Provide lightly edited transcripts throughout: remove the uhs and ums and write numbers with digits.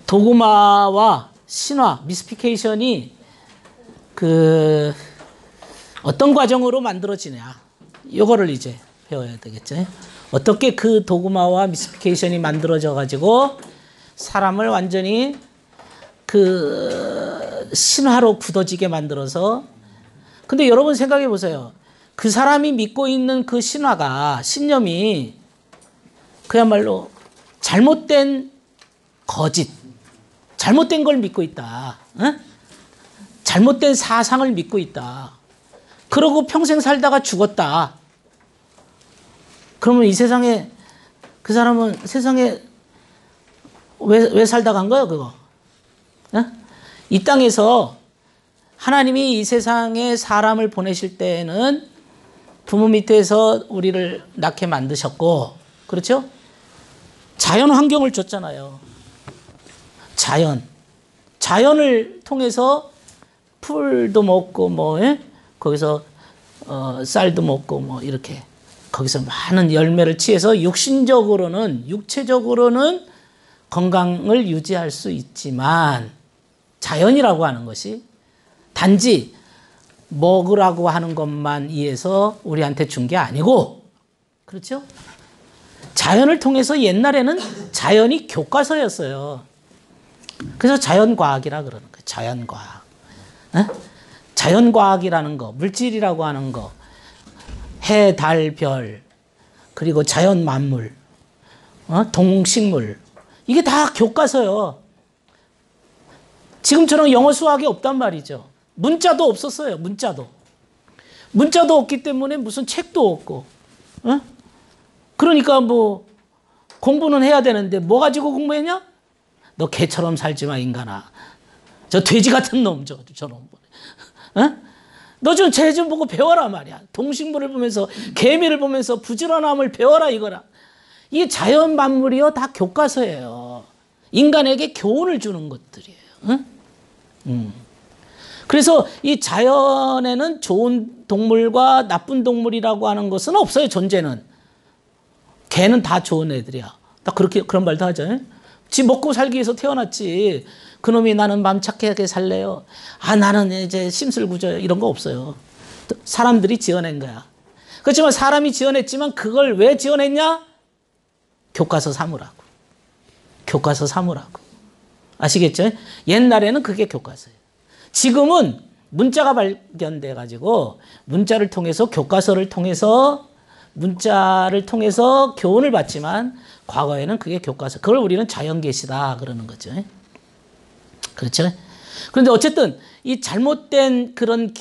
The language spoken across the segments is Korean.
도구마와 신화, 미스피케이션이 어떤 과정으로 만들어지냐. 요거를 이제 배워야 되겠죠. 어떻게 그 도구마와 미스피케이션이 만들어져 가지고 사람을 완전히 신화로 굳어지게 만들어서. 근데 여러분 생각해 보세요. 그 사람이 믿고 있는 그 신화가, 신념이 그야말로 잘못된 거짓, 잘못된 걸 믿고 있다. 어? 잘못된 사상을 믿고 있다. 그러고 평생 살다가 죽었다. 그러면 이 세상에, 그 사람은 세상에 왜 살다 간 거예요, 그거? 어? 이 땅에서 하나님이 이 세상에 사람을 보내실 때에는 부모 밑에서 우리를 낳게 만드셨고, 그렇죠? 자연 환경을 줬잖아요. 자연을 통해서 풀도 먹고, 거기서 쌀도 먹고, 이렇게. 거기서 많은 열매를 취해서 육체적으로는 건강을 유지할 수 있지만, 자연이라고 하는 것이 단지 먹으라고 하는 것만 위해서 우리한테 준 게 아니고, 그렇죠? 자연을 통해서 옛날에는 자연이 교과서였어요. 그래서 자연과학이라 그러는 거예요. 자연과학. 자연과학이라는 거, 물질이라고 하는 거, 해, 달, 별, 그리고 자연 만물, 동식물, 이게 다 교과서요. 지금처럼 영어 수학이 없단 말이죠. 문자도 없었어요. 문자도 없기 때문에 무슨 책도 없고, 그러니까 공부는 해야 되는데 뭐 가지고 공부했냐? 너 개처럼 살지 마, 인간아. 저 돼지 같은 놈, 저놈. 너 좀 쟤 좀 보고 배워라 말이야. 동식물을 보면서, 개미를 보면서 부지런함을 배워라 이거라. 이게 자연 만물이요, 다 교과서예요. 인간에게 교훈을 주는 것들이에요. 그래서 이 자연에는 좋은 동물과 나쁜 동물이라고 하는 것은 없어요, 존재는. 개는 다 좋은 애들이야. 다 그런 말도 하죠. 지 먹고 살기 위해서 태어났지. 그놈이 나는 마음 착하게 살래요. 나는 이제 심술구조요. 이런 거 없어요. 사람들이 지어낸 거야. 그렇지만 사람이 지어냈지만 그걸 왜 지어냈냐? 교과서 삼으라고. 아시겠죠? 옛날에는 그게 교과서예요. 지금은 문자가 발견돼 가지고 문자를 통해서, 교과서를 통해서, 문자를 통해서 교훈을 받지만 과거에는 그게 교과서. 그걸 우리는 자연계시다 그러는 거죠. 그렇죠? 그런데 어쨌든 이 잘못된 그런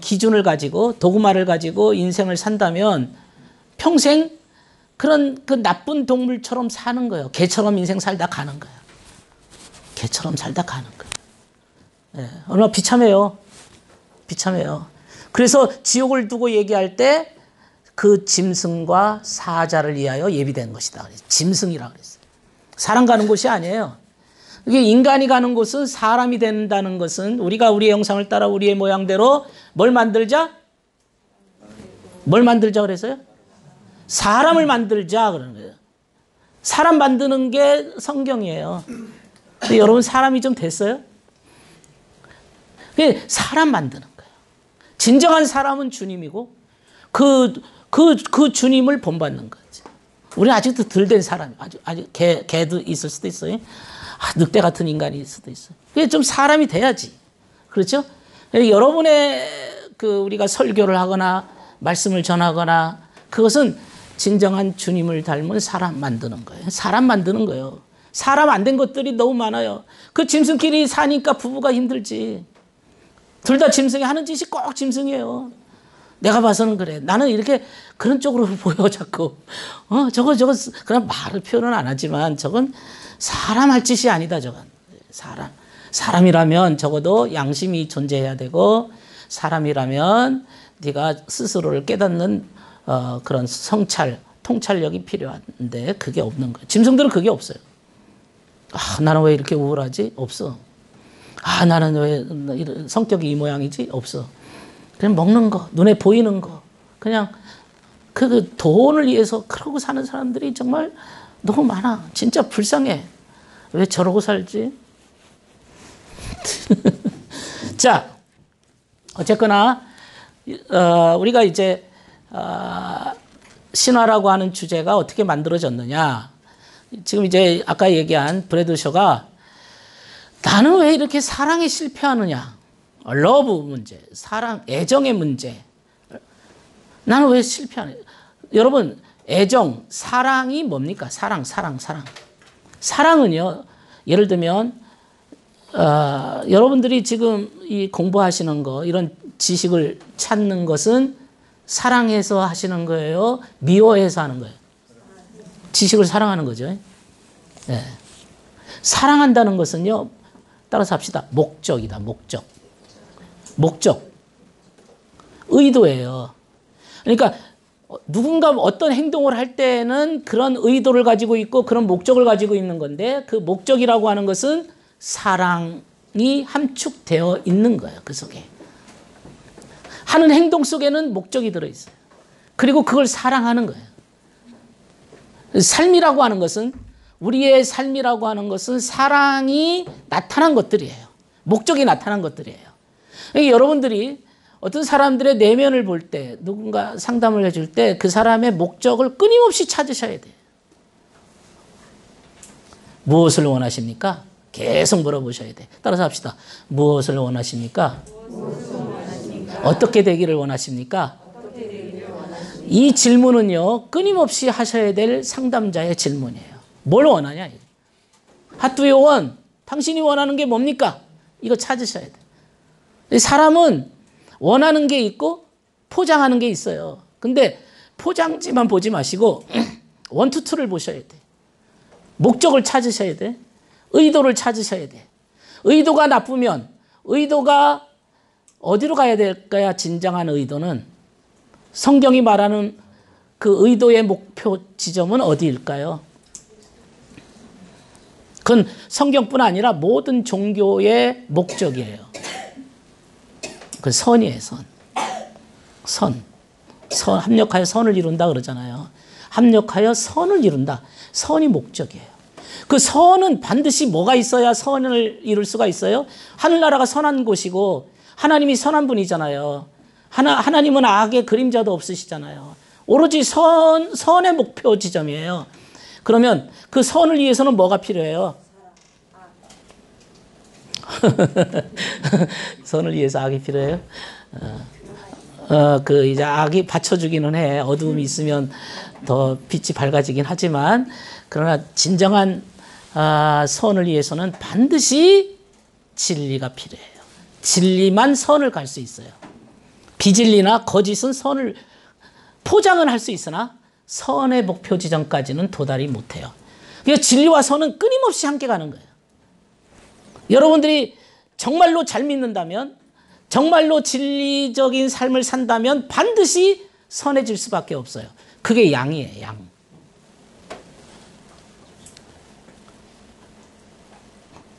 기준을 가지고, 도구마를 가지고 인생을 산다면 평생 그런 그 나쁜 동물처럼 사는 거예요. 개처럼 인생 살다 가는 거예요. 네, 얼마나 비참해요. 그래서 지옥을 두고 얘기할 때 그 짐승과 사자를 위하여 예비된 것이다. 짐승이라고 그랬어요. 사람 가는 곳이 아니에요. 이게 인간이 가는 곳은, 사람이 된다는 것은 우리가 우리의 형상을 따라 우리의 모양대로 뭘 만들자 그랬어요? 사람을 만들자 그러는 거예요. 사람 만드는 게 성경이에요. 근데 여러분, 사람이 좀 됐어요? 사람 만드는 거예요. 진정한 사람은 주님이고 그 주님을 본받는 거지. 우리 아직도 덜 된 사람, 아주 개도 있을 수도 있어요. 늑대 같은 인간일 수도 있어요. 그게 좀 사람이 돼야지. 그렇죠? 여러분의 우리가 설교를 하거나 말씀을 전하거나, 그것은 진정한 주님을 닮은 사람 만드는 거예요. 사람 만드는 거예요. 사람 안 된 것들이 너무 많아요. 그 짐승끼리 사니까 부부가 힘들지. 둘 다 짐승이 하는 짓이 꼭 짐승이에요. 내가 봐서는 그래. 나는 이렇게 그런 쪽으로 보여, 자꾸. 저거, 그냥 말을 표현은 안 하지만 저건 사람 할 짓이 아니다, 저건. 사람이라면 적어도 양심이 존재해야 되고, 사람이라면 네가 스스로를 깨닫는 그런 통찰력이 필요한데 그게 없는 거예요. 짐승들은 그게 없어요. 나는 왜 이렇게 우울하지? 없어. 나는 왜 성격이 이 모양이지? 없어. 그냥 먹는 거, 눈에 보이는 거, 그냥 돈을 위해서 그러고 사는 사람들이 정말 너무 많아. 진짜 불쌍해. 왜 저러고 살지? 자, 어쨌거나 우리가 이제 신화라고 하는 주제가 어떻게 만들어졌느냐. 지금 이제 아까 얘기한 브래드 셔가 나는 왜 이렇게 사랑에 실패하느냐. 러브 문제, 사랑, 애정의 문제. 나는 왜 실패하느냐. 여러분, 애정, 사랑이 뭡니까? 사랑. 사랑은요, 예를 들면, 여러분들이 지금 이 공부하시는 거, 이런 지식을 찾는 것은 사랑해서 하시는 거예요? 미워해서 하는 거예요? 지식을 사랑하는 거죠. 네. 사랑한다는 것은요, 따라서 합시다. 목적이다, 목적. 의도예요. 그러니까 누군가 어떤 행동을 할 때는 그런 의도를 가지고 있고 그런 목적을 가지고 있는 건데 그 목적이라고 하는 것은 사랑이 함축되어 있는 거예요. 그 속에. 하는 행동 속에는 목적이 들어있어요. 그리고 그걸 사랑하는 거예요. 삶이라고 하는 것은 우리의 삶이라고 하는 것은 사랑이 나타난 것들이에요. 목적이 나타난 것들이에요. 그러니까 여러분들이 어떤 사람들의 내면을 볼 때 누군가 상담을 해줄 때 그 사람의 목적을 끊임없이 찾으셔야 돼요. 무엇을 원하십니까? 계속 물어보셔야 돼. 따라서 합시다. 무엇을 원하십니까? 어떻게 되기를 원하십니까? 이 질문은요, 끊임없이 하셔야 될 상담자의 질문이에요. 뭘 원하냐? 핫두 유 원? 당신이 원하는 게 뭡니까? 이거 찾으셔야 돼. 사람은 원하는 게 있고 포장하는 게 있어요. 근데 포장지만 보지 마시고 원투 투를 보셔야 돼. 목적을 찾으셔야 돼. 의도를 찾으셔야 돼. 의도가 나쁘면 의도가 어디로 가야 될까요? 진정한 의도는 성경이 말하는 그 의도의 목표 지점은 어디일까요? 그건 성경뿐 아니라 모든 종교의 목적이에요. 그 선이에요, 선. 합력하여 선을 이룬다 그러잖아요. 합력하여 선을 이룬다. 선이 목적이에요. 그 선은 반드시 뭐가 있어야 선을 이룰 수가 있어요? 하늘나라가 선한 곳이고 하나님이 선한 분이잖아요. 하나님은 악의 그림자도 없으시잖아요. 오로지 선의 목표 지점이에요. 그러면 그 선을 위해서는 뭐가 필요해요? 선을 위해서 악이 필요해요? 이제 악이 받쳐주기는 해. 어두움이 있으면 더 빛이 밝아지긴 하지만, 그러나 진정한 선을 위해서는 반드시 진리가 필요해요. 진리만 선을 갈 수 있어요. 비진리나 거짓은 선을 포장은 할 수 있으나 선의 목표 지점까지는 도달이 못해요. 그러니까 진리와 선은 끊임없이 함께 가는 거예요. 여러분들이 정말로 잘 믿는다면, 정말로 진리적인 삶을 산다면 반드시 선해질 수밖에 없어요. 그게 양이에요, 양.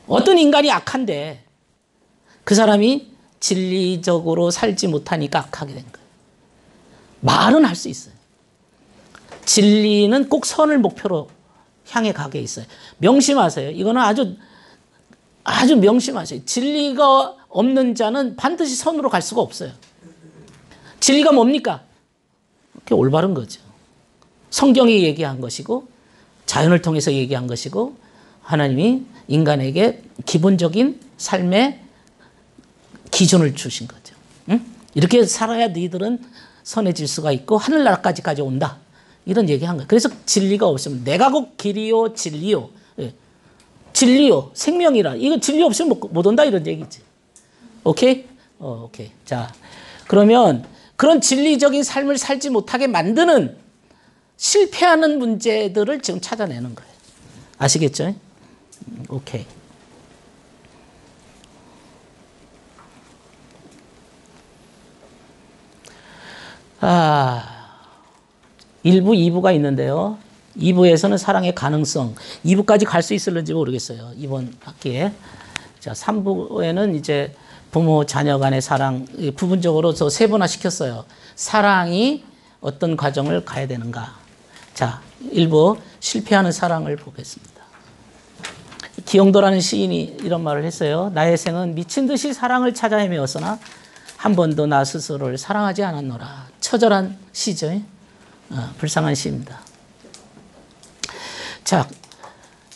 어떤 인간이 악한데 그 사람이 진리적으로 살지 못하니까 악하게 된 거예요. 말은 할 수 있어요. 진리는 꼭 선을 목표로 향해 가게 있어요. 명심하세요. 이거는 아주 명심하세요. 진리가 없는 자는 반드시 선으로 갈 수가 없어요. 진리가 뭡니까? 그게 올바른 거죠. 성경이 얘기한 것이고 자연을 통해서 얘기한 것이고 하나님이 인간에게 기본적인 삶의 기준을 주신 거죠. 응? 이렇게 살아야 너희들은 선해질 수가 있고 하늘나라까지 온다. 이런 얘기한 거예요. 그래서 진리가 없으면 내가 곧 길이요 진리요. 예. 진리요 생명이라. 이거 진리 없으면 못 온다 이런 얘기지. 오케이? 오케이. 자, 그러면 그런 진리적인 삶을 살지 못하게 만드는 실패하는 문제들을 지금 찾아내는 거예요. 아시겠죠? 오케이. 아, 1부, 2부가 있는데요. 2부에서는 사랑의 가능성, 2부까지 갈 수 있을는지 모르겠어요. 이번 학기에. 자, 3부에는 이제 부모, 자녀 간의 사랑, 부분적으로 저 세분화 시켰어요. 사랑이 어떤 과정을 가야 되는가. 자, 1부 실패하는 사랑을 보겠습니다. 기영도라는 시인이 이런 말을 했어요. 나의 생은 미친 듯이 사랑을 찾아 헤매었으나 한 번도 나 스스로를 사랑하지 않았노라. 처절한 시죠. 불쌍한 시입니다. 자,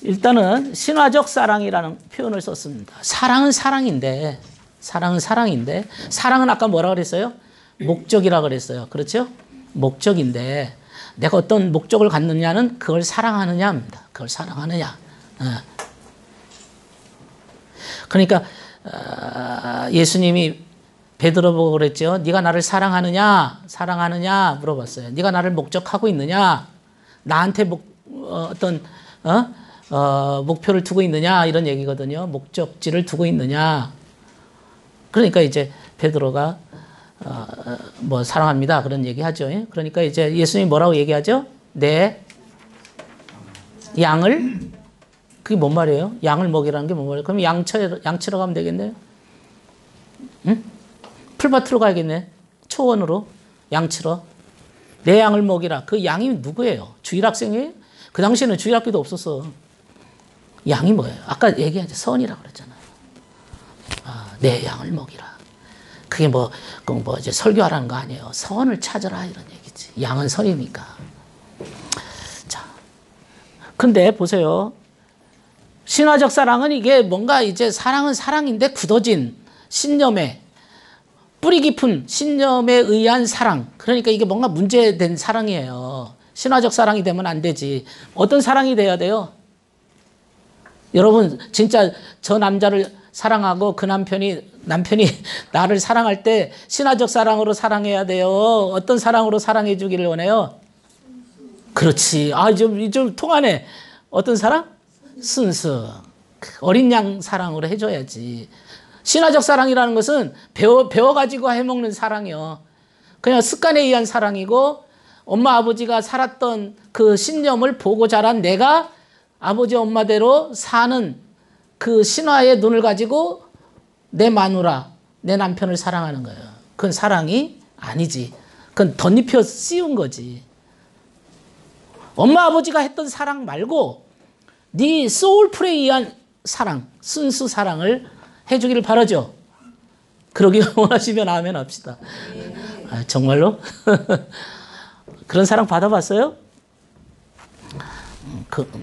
일단은 신화적 사랑이라는 표현을 썼습니다. 사랑은 사랑인데, 사랑은 아까 뭐라 그랬어요? 목적이라 그랬어요. 그렇죠? 목적인데, 내가 어떤 목적을 갖느냐는 그걸 사랑하느냐입니다. 그걸 사랑하느냐. 그러니까 예수님이 베드로 보고 그랬죠. 네가 나를 사랑하느냐 물어봤어요. 네가 나를 목적하고 있느냐, 나한테 목표를 두고 있느냐, 이런 얘기거든요. 목적지를 두고 있느냐. 그러니까 이제 베드로가 사랑합니다, 그런 얘기하죠. 그러니까 이제 예수님이 뭐라고 얘기하죠? 내 양을, 그게 뭔 말이에요? 양을 먹이라는 게 뭔 말이에요? 그럼 양치러 가면 되겠네요. 응? 풀밭으로 가야겠네. 초원으로 양치러. 내 양을 먹이라. 그 양이 누구예요? 주일학생이에요? 그 당시에는 주일학교도 없었어. 양이 뭐예요? 아까 얘기하죠. 선이라고 그랬잖아요. 내 양을 먹이라. 그게 이제 설교하라는 거 아니에요. 선을 찾아라, 이런 얘기지. 양은 선이니까. 자. 근데 보세요. 신화적 사랑은 이게 뭔가 이제 사랑은 사랑인데 굳어진 신념에, 뿌리 깊은 신념에 의한 사랑. 그러니까 이게 뭔가 문제된 사랑이에요. 신화적 사랑이 되면 안 되지. 어떤 사랑이 돼야 돼요? 여러분, 진짜 저 남자를 사랑하고 그 남편이 나를 사랑할 때 신화적 사랑으로 사랑해야 돼요. 어떤 사랑으로 사랑해 주기를 원해요? 그렇지. 좀 통하네. 어떤 사랑? 순수. 어린 양 사랑으로 해줘야지. 신화적 사랑이라는 것은 배워가지고 해먹는 사랑이요. 그냥 습관에 의한 사랑이고, 엄마 아버지가 살았던 그 신념을 보고 자란 내가 아버지 엄마대로 사는 그 신화의 눈을 가지고 내 마누라, 내 남편을 사랑하는 거예요. 그건 사랑이 아니지. 그건 덧입혀 씌운 거지. 엄마 아버지가 했던 사랑 말고 네 소울풀에 의한 사랑, 순수 사랑을 해주기를 바라죠. 그러기를 원하시면 아멘 합시다. 정말로? 그런 사랑 받아봤어요?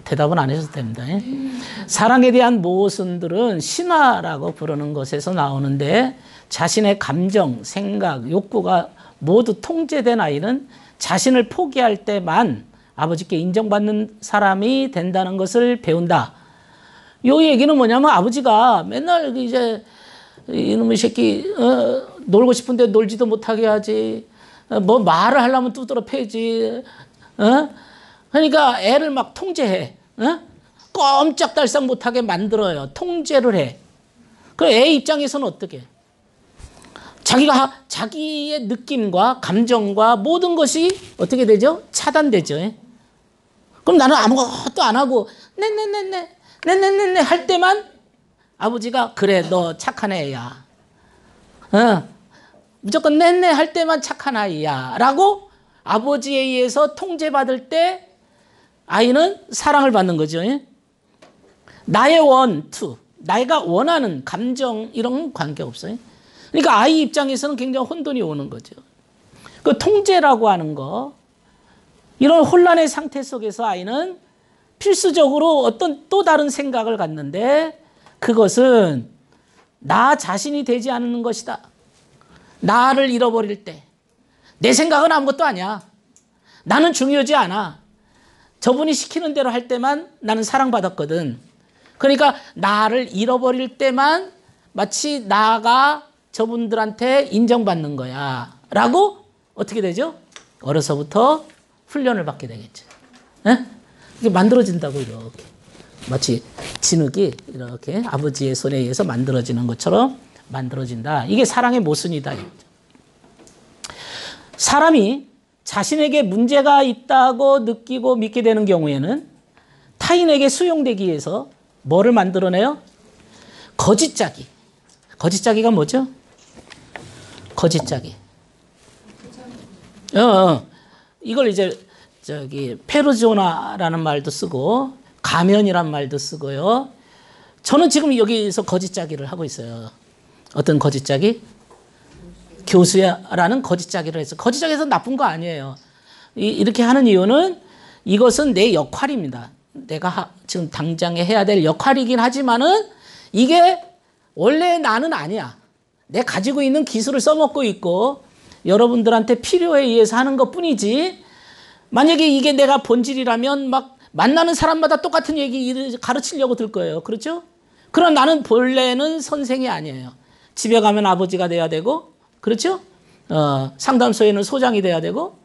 대답은 안 하셔도 됩니다. 사랑에 대한 모순들은 신화라고 부르는 것에서 나오는데, 자신의 감정, 생각, 욕구가 모두 통제된 아이는 자신을 포기할 때만 아버지께 인정받는 사람이 된다는 것을 배운다. 요 얘기는 뭐냐면, 아버지가 맨날 이제 이놈의 새끼 놀고 싶은데 놀지도 못하게 하지, 말을 하려면 두드러 패지, 그러니까 애를 막 통제해. 꼼짝달싹 못하게 만들어요. 통제를 해. 그 애 입장에서는 어떻게? 자기의 느낌과 감정과 모든 것이 어떻게 되죠? 차단되죠. 그럼 나는 아무것도 안 하고 네네네네 할 때만 아버지가 그래, 너 착한 애야. 무조건 네네 할 때만 착한 아이야 라고 아버지에 의해서 통제받을 때 아이는 사랑을 받는 거죠. 나의 내가 원하는 감정 이런 관계없어요. 그러니까 아이 입장에서는 굉장히 혼돈이 오는 거죠. 그 통제라고 하는 거, 이런 혼란의 상태 속에서 아이는 필수적으로 어떤 또 다른 생각을 갖는데, 그것은 나 자신이 되지 않는 것이다. 나를 잃어버릴 때 내 생각은 아무것도 아니야. 나는 중요하지 않아. 저분이 시키는 대로 할 때만 나는 사랑받았거든. 그러니까 나를 잃어버릴 때만 마치 나가 저분들한테 인정받는 거야 라고 어떻게 되죠? 어려서부터 훈련을 받게 되겠죠. 이게 만들어진다고, 이렇게 마치 진흙이 이렇게 아버지의 손에 의해서 만들어지는 것처럼 만들어진다. 이게 사랑의 모순이다. 사람이 자신에게 문제가 있다고 느끼고 믿게 되는 경우에는 타인에게 수용되기 위해서 뭐를 만들어내요? 거짓짜기. 거짓짜기가 뭐죠? 거짓짜기. 이걸 이제 페르소나라는 말도 쓰고 가면이란 말도 쓰고요. 저는 지금 여기서 거짓짜기를 하고 있어요. 어떤 거짓짜기? 교수야라는 거짓짜기를 했어요. 거짓짜기에서 나쁜 거 아니에요. 이렇게 하는 이유는 이것은 내 역할입니다. 내가 지금 당장에 해야 될 역할이긴 하지만은 이게 원래 나는 아니야. 내 가지고 있는 기술을 써먹고 있고 여러분들한테 필요에 의해서 하는 것 뿐이지, 만약에 이게 내가 본질이라면 막 만나는 사람마다 똑같은 얘기 가르치려고 들 거예요. 그렇죠? 그러나 나는 본래는 선생이 아니에요. 집에 가면 아버지가 돼야 되고, 그렇죠? 상담소에는 소장이 돼야 되고,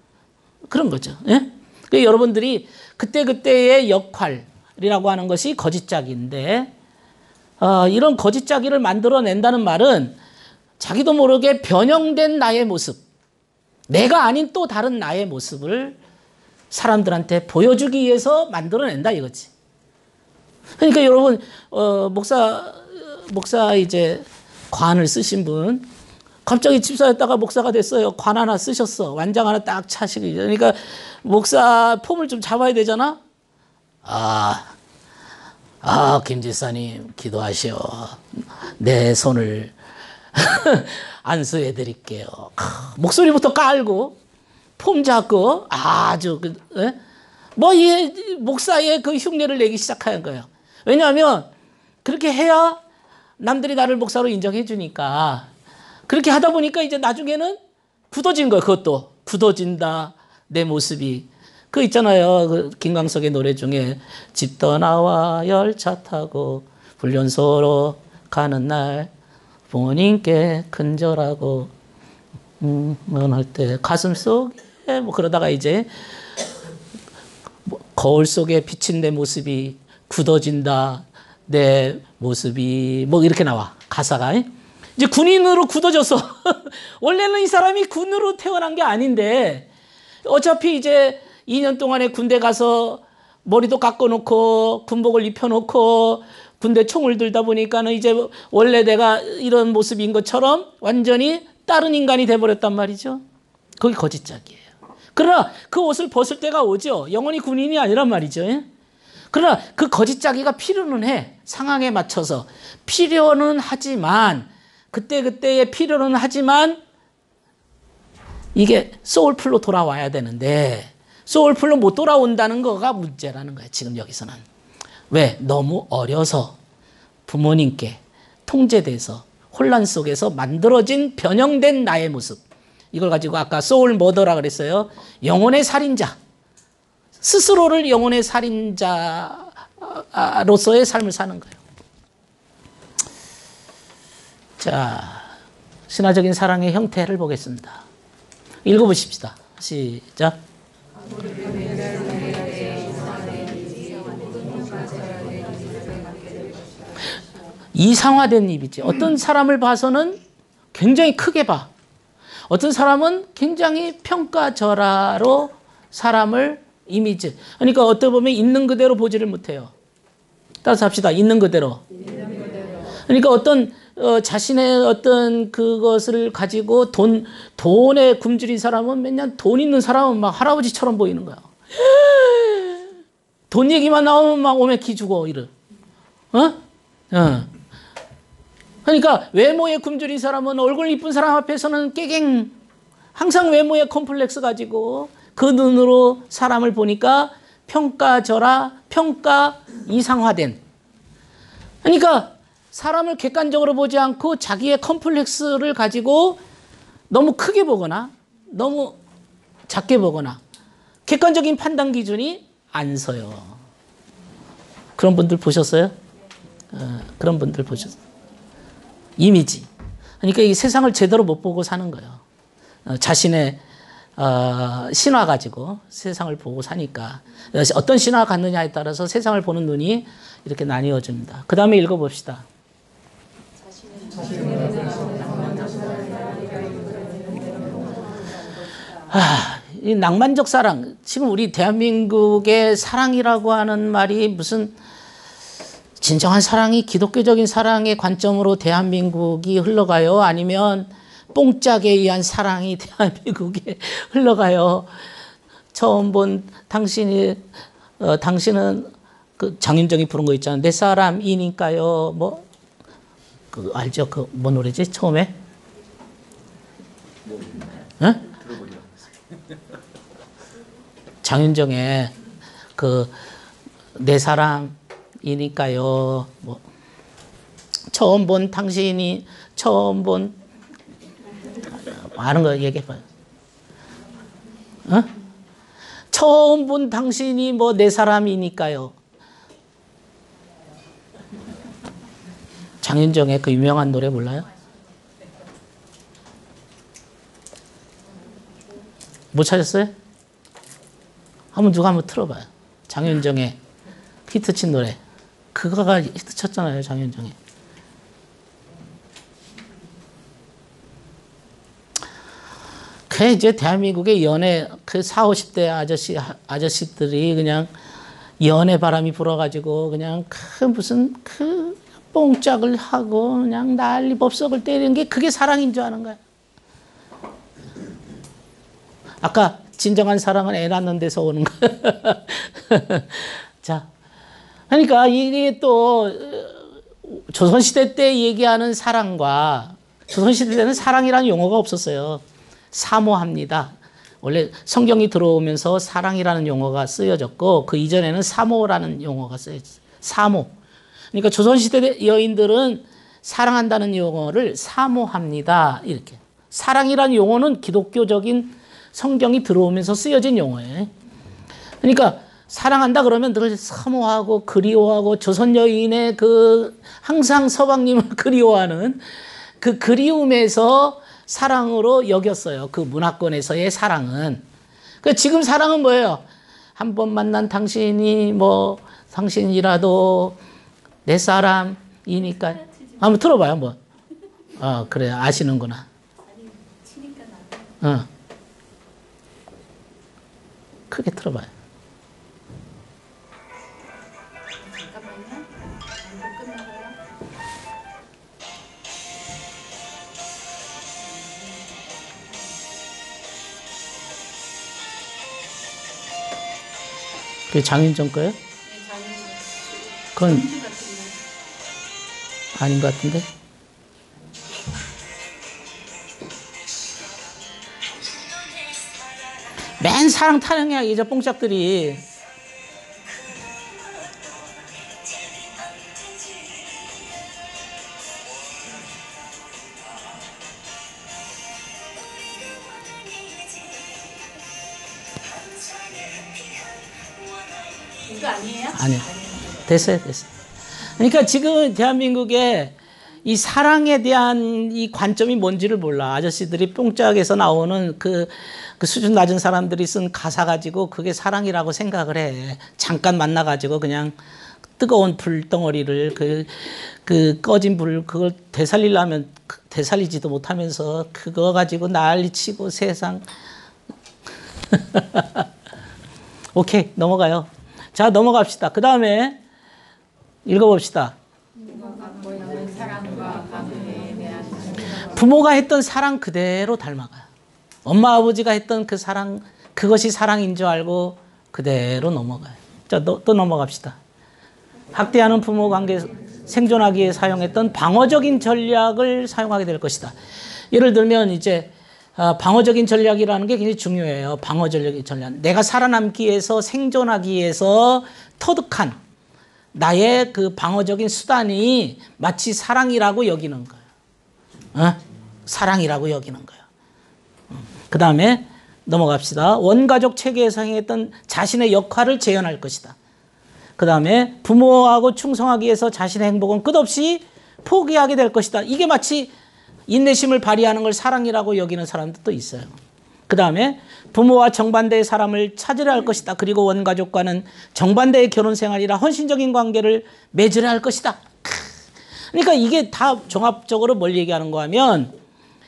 그런 거죠. 예? 그러니까 여러분들이 그때그때의 역할이라고 하는 것이 거짓짜기인데, 이런 거짓짜기를 만들어낸다는 말은 자기도 모르게 변형된 나의 모습, 내가 아닌 또 다른 나의 모습을 사람들한테 보여주기 위해서 만들어낸다 이거지. 그러니까 여러분, 목사 이제 관을 쓰신 분, 갑자기 집사였다가 목사가 됐어요. 관 하나 쓰셨어. 완장 하나 딱 차시고. 그러니까 목사 폼을 좀 잡아야 되잖아. 김 집사님 기도하시오. 내 손을 안수해 드릴게요. 목소리부터 깔고 폼 잡고 아주 이 목사의 그 흉내를 내기 시작하는 거예요. 왜냐하면 그렇게 해야 남들이 나를 목사로 인정해 주니까. 그렇게 하다 보니까 이제 나중에는 굳어진 거예요. 그것도 굳어진다 내 모습이. 그 있잖아요. 그 김광석의 노래 중에 집 떠나와 열차 타고 훈련소로 가는 날 부모님께 큰절하고 할 때 가슴 속에 뭐 그러다가 이제 거울 속에 비친 내 모습이 굳어진다 내 모습이 뭐 이렇게 나와 가사가. 이제 군인으로 굳어져서 원래는 이 사람이 군으로 태어난 게 아닌데 어차피 이제 2년 동안에 군대 가서 머리도 깎아놓고 군복을 입혀놓고 군대 총을 들다 보니까는 이제 원래 내가 이런 모습인 것처럼 완전히 다른 인간이 돼버렸단 말이죠. 그게 거짓짝이에요. 그러나 그 옷을 벗을 때가 오죠. 영원히 군인이 아니란 말이죠. 예? 그러나 그 거짓짝이가 필요는 해. 상황에 맞춰서 필요는 하지만 그때그때의 필요는 하지만 이게 소울풀로 돌아와야 되는데 소울풀로 못 돌아온다는 거가 문제라는 거예요. 지금 여기서는. 왜? 너무 어려서 부모님께 통제돼서 혼란 속에서 만들어진 변형된 나의 모습. 이걸 가지고 아까 소울 머더라 그랬어요. 영혼의 살인자. 스스로를 영혼의 살인자로서의 삶을 사는 거예요. 자, 신화적인 사랑의 형태를 보겠습니다. 읽어보십시다. 시작. 이상화된 입이지. 어떤 사람을 봐서는 굉장히 크게 봐. 어떤 사람은 굉장히 평가절하로 사람을 이미지. 그러니까 어떻게 보면 있는 그대로 보지를 못해요. 따라서 합시다. 있는 그대로. 그러니까 어떤 자신의 어떤 그것을 가지고 돈에 굶주린 사람은 맨날 돈 있는 사람은 막 할아버지처럼 보이는 거야. 돈 얘기만 나오면 막 오메키 주고 이래. 그러니까 외모에 굶주린 사람은 얼굴 이쁜 사람 앞에서는 깨갱. 항상 외모에 컴플렉스 가지고 그 눈으로 사람을 보니까 평가절하, 평가 이상화된. 그러니까 사람을 객관적으로 보지 않고 자기의 컴플렉스를 가지고 너무 크게 보거나 너무 작게 보거나 객관적인 판단 기준이 안 서요. 그런 분들 보셨어요? 그런 분들 보셨어요? 이미지. 그러니까 이 세상을 제대로 못 보고 사는 거예요. 자신의 신화 가지고 세상을 보고 사니까 어떤 신화가 갖느냐에 따라서 세상을 보는 눈이 이렇게 나뉘어집니다. 그 다음에 읽어봅시다. 이 낭만적 사랑. 지금 우리 대한민국의 사랑이라고 하는 말이 무슨 진정한 사랑이 기독교적인 사랑의 관점으로 대한민국이 흘러가요? 아니면 뽕짝에 의한 사랑이 대한민국에 흘러가요? 처음 본 당신은 그 장윤정이 부른 거 있잖아요. 내 사람이니까요. 뭐, 알죠? 뭐 노래지? 처음에? 응? 장윤정의 내 사람이니까요. 뭐, 처음 본 당신이 처음 본 아는 거 얘기해봐요. 어? 처음 본 당신이 뭐 내 사람이니까요. 장윤정의 그 유명한 노래 몰라요? 못 찾았어요? 누가 한번 틀어봐요. 장윤정의 히트친 노래. 그거가 히트쳤잖아요, 장윤정의. 그 이제 대한민국의 연애, 그 40, 50대 아저씨들이 그냥 연애 바람이 불어가지고 그냥 무슨 뽕짝을 하고 그냥 난리 법석을 때리는 게 그게 사랑인 줄 아는 거야. 아까 진정한 사랑은 애 낳는 데서 오는 거. 자, 그러니까 이게 또 조선시대 때 얘기하는 사랑과 조선시대 때는 사랑이라는 용어가 없었어요. 사모합니다. 원래 성경이 들어오면서 사랑이라는 용어가 쓰여졌고 그 이전에는 사모라는 용어가 쓰여졌어요. 사모. 그러니까 조선시대 여인들은 사랑한다는 용어를 사모합니다. 이렇게. 사랑이라는 용어는 기독교적인 성경이 들어오면서 쓰여진 용어예요. 그러니까 사랑한다 그러면 늘 사모하고 그리워하고 조선 여인의 항상 서방님을 그리워하는 그 그리움에서 사랑으로 여겼어요. 그 문화권에서의 사랑은. 지금 사랑은 뭐예요? 한 번 만난 당신이 당신이라도 내 사람이니까. 한번 들어봐요, 한번. 그래, 아시는구나. 크게 틀어봐요. 그게 장윤정 거예요? 네, 장윤정. 그건 아닌 것 같은데? 맨 사랑 타령이야, 이 저 뽕짝들이. 이거 아니에요? 아니요. 됐어요. 그러니까 지금 대한민국에 이 사랑에 대한 이 관점이 뭔지를 몰라. 아저씨들이 뽕짝에서 나오는 그 수준 낮은 사람들이 쓴 가사 가지고 그게 사랑이라고 생각을 해. 잠깐 만나가지고 그냥 뜨거운 불덩어리를 그 꺼진 불 그걸 되살리려면 되살리지도 못하면서 그거 가지고 난리치고 세상. 오케이, 넘어가요. 자, 넘어갑시다. 그 다음에 읽어봅시다. 부모가 했던 사랑 그대로 닮아가요. 엄마 아버지가 했던 그 사랑, 그것이 사랑인 줄 알고 그대로 넘어가요. 자, 또 넘어갑시다. 학대하는 부모 관계 생존하기 위해 사용했던 방어적인 전략을 사용하게 될 것이다. 예를 들면 이제 방어적인 전략이라는 게 굉장히 중요해요. 방어적인 전략. 내가 살아남기 위해서 생존하기 위해서 터득한 나의 그 방어적인 수단이 마치 사랑이라고 여기는 거예요. 사랑이라고 여기는 거예요. 그 다음에 넘어갑시다. 원가족 체계에서 행했던 자신의 역할을 재현할 것이다. 그 다음에 부모하고 충성하기 위해서 자신의 행복은 끝없이 포기하게 될 것이다. 이게 마치 인내심을 발휘하는 걸 사랑이라고 여기는 사람들도 있어요. 그 다음에 부모와 정반대의 사람을 찾으려 할 것이다. 그리고 원가족과는 정반대의 결혼 생활이라 헌신적인 관계를 맺으려 할 것이다. 그러니까 이게 다 종합적으로 뭘 얘기하는 거 하면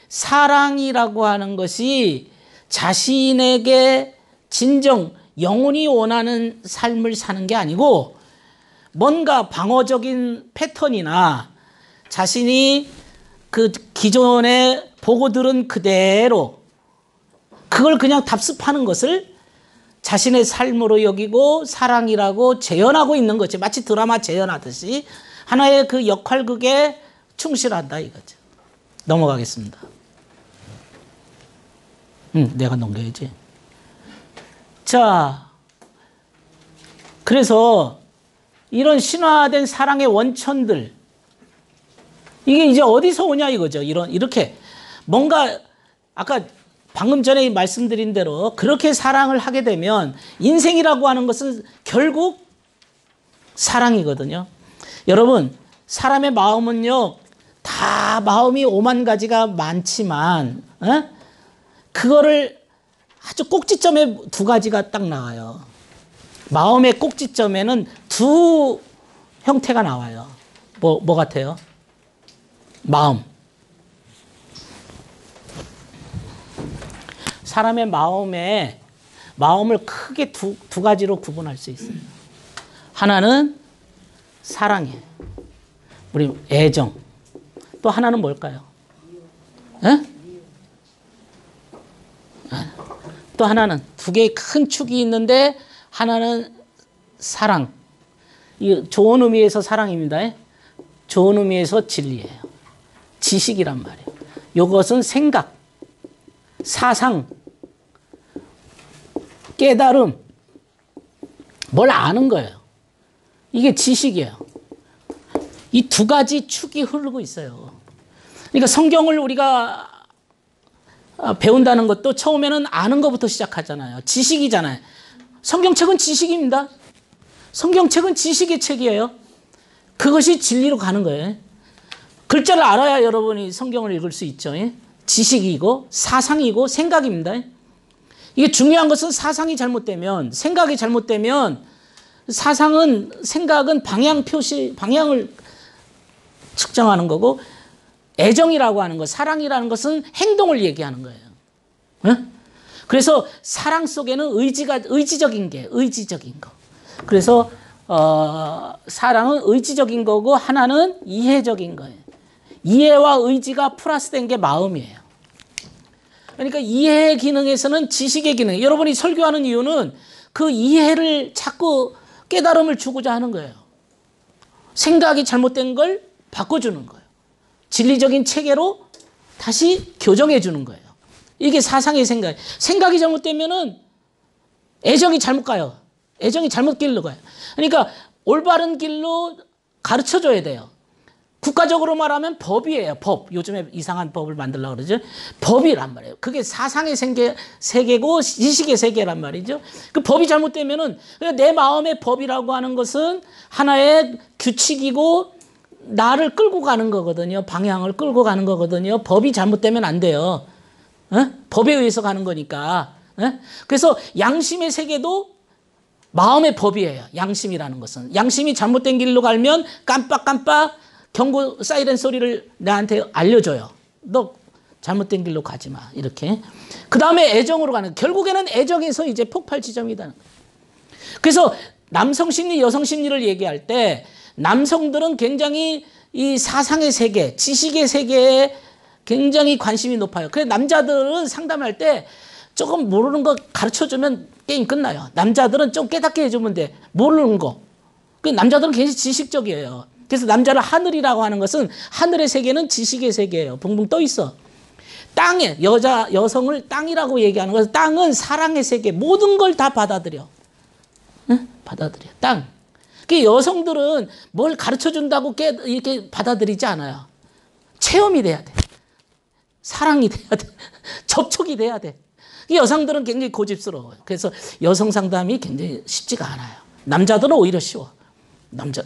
사랑이라고 하는 것이 자신에게 진정 영혼이 원하는 삶을 사는 게 아니고 뭔가 방어적인 패턴이나 자신이 그 기존에 보고 들은 그대로 그걸 그냥 답습하는 것을 자신의 삶으로 여기고 사랑이라고 재현하고 있는 거지. 마치 드라마 재현하듯이 하나의 그 역할극에 충실한다 이거죠. 넘어가겠습니다. 내가 넘겨야지. 자, 그래서 이런 신화된 사랑의 원천들, 이게 이제 어디서 오냐 이거죠. 이렇게 뭔가 아까 방금 전에 말씀드린 대로 그렇게 사랑을 하게 되면 인생이라고 하는 것은 결국 사랑이거든요. 여러분, 사람의 마음은요, 다 마음이 5만 가지가 많지만, 그거를 아주 꼭지점에 두 가지가 딱 나와요. 마음의 꼭지점에는 두 형태가 나와요. 뭐 같아요? 마음. 사람의 마음을 크게 두 가지로 구분할 수 있어요. 하나는 사랑이에요. 우리 애정. 또 하나는 뭘까요? 또 하나는 두 개의 큰 축이 있는데 하나는 사랑. 이 좋은 의미에서 사랑입니다. 좋은 의미에서 진리예요. 지식이란 말이에요. 이것은 생각, 사상, 깨달음, 뭘 아는 거예요. 이게 지식이에요. 이 두 가지 축이 흐르고 있어요. 그러니까 성경을 우리가 배운다는 것도 처음에는 아는 것부터 시작하잖아요. 지식이잖아요. 성경책은 지식입니다. 성경책은 지식의 책이에요. 그것이 진리로 가는 거예요. 글자를 알아야 여러분이 성경을 읽을 수 있죠. 지식이고 사상이고 생각입니다. 이게 중요한 것은 사상이 잘못되면, 생각이 잘못되면 생각은 방향을 측정하는 거고, 애정이라고 하는 것, 사랑이라는 것은 행동을 얘기하는 거예요. 그래서 사랑 속에는 의지적인 거. 그래서 사랑은 의지적인 거고 하나는 이해적인 거예요. 이해와 의지가 플러스된 게 마음이에요. 그러니까 이해의 기능에서는 지식의 기능. 여러분이 설교하는 이유는 그 이해를 자꾸 깨달음을 주고자 하는 거예요. 생각이 잘못된 걸 바꿔주는 거예요. 진리적인 체계로 다시 교정해 주는 거예요. 이게 사상의 생각. 생각이 잘못되면은 애정이 잘못 가요. 애정이 잘못 길로 가요. 그러니까 올바른 길로 가르쳐 줘야 돼요. 국가적으로 말하면 법이에요. 법. 요즘에 이상한 법을 만들려고 그러죠. 법이란 말이에요. 그게 사상의 세계고 지식의 세계란 말이죠. 그 법이 잘못되면은 내 마음의 법이라고 하는 것은 하나의 규칙이고 나를 끌고 가는 거거든요. 방향을 끌고 가는 거거든요. 법이 잘못되면 안 돼요. 법에 의해서 가는 거니까. 그래서 양심의 세계도 마음의 법이에요. 양심이라는 것은. 양심이 잘못된 길로 가면 깜빡깜빡 경고 사이렌 소리를 나한테 알려줘요. 너 잘못된 길로 가지 마. 이렇게. 그 다음에 애정으로 가는. 결국에는 애정에서 이제 폭발 지점이다. 그래서 남성 심리, 여성 심리를 얘기할 때 남성들은 굉장히 이 사상의 세계, 지식의 세계에 굉장히 관심이 높아요. 그래서 남자들은 상담할 때 조금 모르는 거 가르쳐주면 게임 끝나요. 남자들은 좀 깨닫게 해주면 돼. 모르는 거. 남자들은 굉장히 지식적이에요. 그래서 남자를 하늘이라고 하는 것은 하늘의 세계는 지식의 세계예요. 붕붕 떠 있어. 땅에 여성을 땅이라고 얘기하는 것은 땅은 사랑의 세계. 모든 걸 다 받아들여. 받아들여. 땅. 그 여성들은 뭘 가르쳐 준다고 이렇게 받아들이지 않아요. 체험이 돼야 돼. 사랑이 돼야 돼. 접촉이 돼야 돼. 이 여성들은 굉장히 고집스러워요. 그래서 여성 상담이 굉장히 쉽지가 않아요. 남자들은 오히려 쉬워.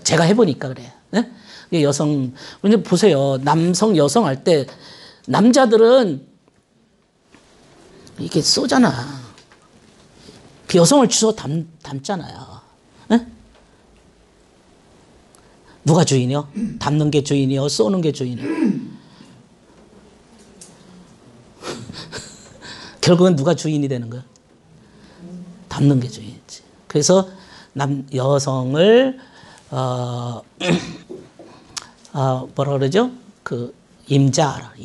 제가 해보니까 그래요. 네? 여성, 보세요. 남성, 여성 할 때, 남자들은 이렇게 쏘잖아. 그 여성을 주워 담잖아요. 네? 누가 주인이요? 담는 게 주인이요? 쏘는 게 주인이요? 결국은 누가 주인이 되는 거야? 담는 게 주인이지. 그래서 여성을 뭐라 그러죠? 그 임자야.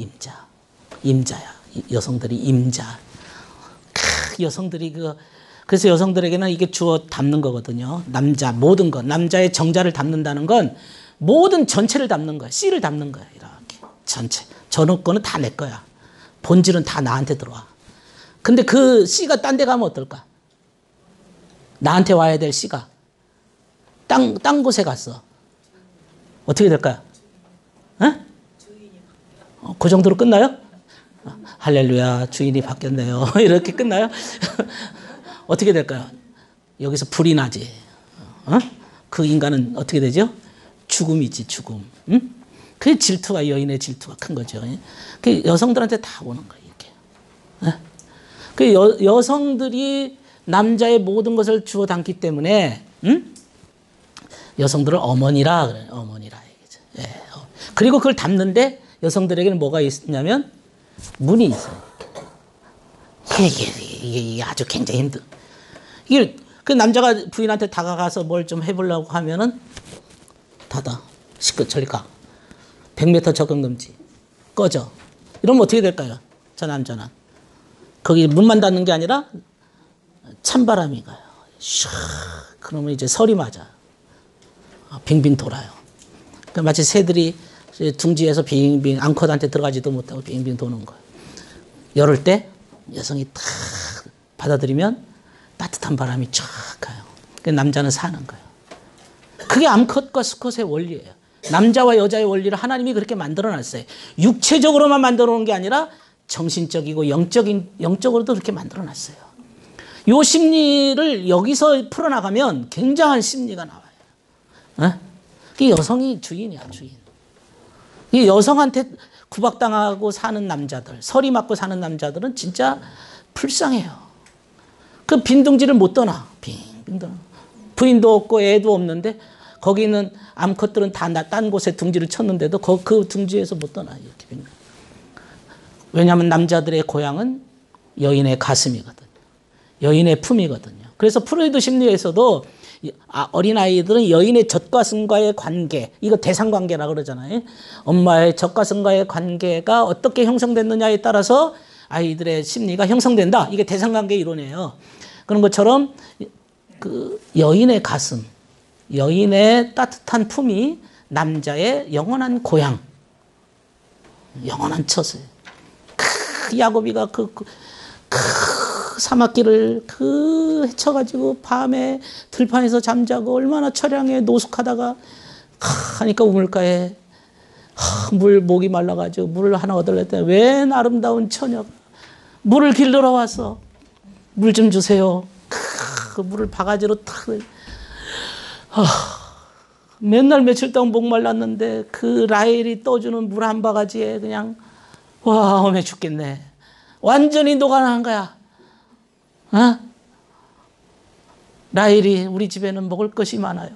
여성들이 임자. 여성들이 그래서 여성들에게는 이게 주어 담는 거거든요. 남자, 모든 것. 남자의 정자를 담는다는 건 모든 전체를 담는 거야. 씨를 담는 거야. 이렇게. 전체. 저놓고는 다 내 거야. 본질은 다 나한테 들어와. 근데 그 씨가 딴 데 가면 어떨까? 나한테 와야 될 씨가 딴 곳에 갔어. 어떻게 될까요? 그 정도로 끝나요? 할렐루야, 주인이 바뀌었네요. 이렇게 끝나요? 어떻게 될까요? 여기서 불이 나지. 그 인간은 어떻게 되죠? 죽음이지, 죽음. 응? 그 질투가, 여인의 질투가 큰 거죠. 그 여성들한테 다 오는 거예요, 이렇게. 그 여성들이 남자의 모든 것을 주워 담기 때문에, 여성들을 어머니라 그래요. 어머니라 얘기죠. 예. 그리고 그걸 담는데 여성들에게는 뭐가 있냐면 문이 있어요. 이게 아주 굉장히 힘들. 이게 그 남자가 부인한테 다가가서 뭘 좀 해보려고 하면은 닫아. 시끄 저리 가. 100m 접근 금지. 꺼져. 이러면 어떻게 될까요? 저 남자는. 거기 문만 닫는 게 아니라 찬바람이 가요. 슉. 그러면 이제 설이 맞아. 빙빙 돌아요. 그러니까 마치 새들이 둥지에서 빙빙 암컷한테 들어가지도 못하고 빙빙 도는 거예요. 열을 때 여성이 탁 받아들이면 따뜻한 바람이 쫙 가요. 남자는 사는 거예요. 그게 암컷과 수컷의 원리예요. 남자와 여자의 원리를 하나님이 그렇게 만들어놨어요. 육체적으로만 만들어놓은 게 아니라 정신적이고 영적으로도 그렇게 만들어놨어요. 이 심리를 여기서 풀어나가면 굉장한 심리가 나와요. 이 여성이 주인이야, 주인. 이 여성한테 구박당하고 사는 남자들, 서리 맞고 사는 남자들은 진짜 불쌍해요. 그 빈둥지를 못 떠나. 빙빙 떠나. 부인도 없고 애도 없는데 거기 있는 암컷들은 다 딴 곳에 둥지를 쳤는데도 그 둥지에서 못 떠나. 이렇게 빙빙. 왜냐하면 남자들의 고향은 여인의 가슴이거든요. 여인의 품이거든요. 그래서 프로이드 심리에서도 어린아이들은 여인의 젖가슴과의 관계, 이거 대상관계라고 그러잖아요. 엄마의 젖가슴과의 관계가 어떻게 형성됐느냐에 따라서 아이들의 심리가 형성된다. 이게 대상관계 이론이에요. 그런 것처럼 그 여인의 가슴, 여인의 따뜻한 품이 남자의 영원한 고향, 영원한 처소예요. 야곱이가 그 사막길을 헤쳐가지고 밤에 들판에서 잠자고 얼마나 처량해 노숙하다가 하니까 우물가에 목이 말라가지고 물을 하나 얻으려고 했더니 웬 아름다운 처녀가 물을 길러러 와서 물 좀 주세요. 그 물을 바가지로 탁 맨날 며칠 동안 목 말랐는데 그 라헬이 떠주는 물 한 바가지에 그냥 와 험해 죽겠네. 완전히 녹아나는 거야. 라헬이 우리 집에는 먹을 것이 많아요.